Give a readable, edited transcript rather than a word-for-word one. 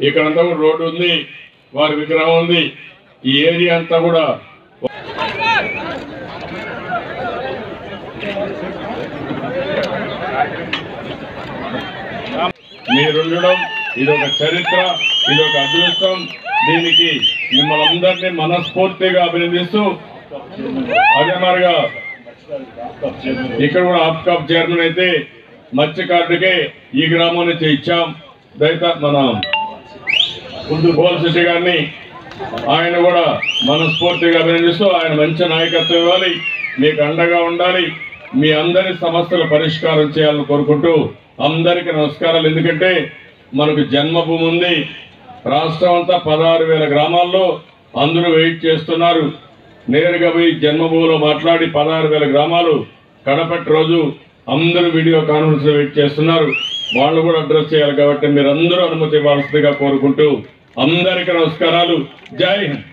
ఇక్కడంతా కూడా రోడ్డు ఉంది, వారి విగ్రహం ఉంది. ఈ ఏరియా అంతా కూడా మీరుండడం ఇదొక చరిత్ర, ఇదొక అదృష్టం. దీనికి మిమ్మల్ని అందరినీ మనస్ఫూర్తిగా అభినందిస్తూ, అదే మరిగా ఇక్కడ కూడా ఆప్కాప్ చైర్మన్ అయితే మత్స్యకారుడికే ఈ గ్రామం నుంచి ఇచ్చాం. మన పోలశెట్టి గారిని ఆయన కూడా మనస్ఫూర్తిగా అభినందిస్తూ, ఆయన మంచి నాయకత్వం ఇవ్వాలి, మీకు అండగా ఉండాలి, మీ అందరి సమస్యల పరిష్కారం చేయాలని కోరుకుంటూ అందరికీ నమస్కారాలు. ఎందుకంటే మనకు జన్మభూమి ఉంది, రాష్ట్రం అంతా 16,000 గ్రామాల్లో అందరూ వెయిట్ చేస్తున్నారు. నేరుగా పోయి జన్మభూమిలో మాట్లాడి 16,000 గ్రామాలు కడపటి రోజు అందరూ వీడియో కాన్ఫరెన్స్ వెయిట్ చేస్తున్నారు. వాళ్ళు కూడా అడ్రస్ చేయాలి. కాబట్టి మీరందరూ అనుమతి ఇవ్వాల్సిందిగా కోరుకుంటూ అందరికీ నమస్కారాలు. జై హింద్.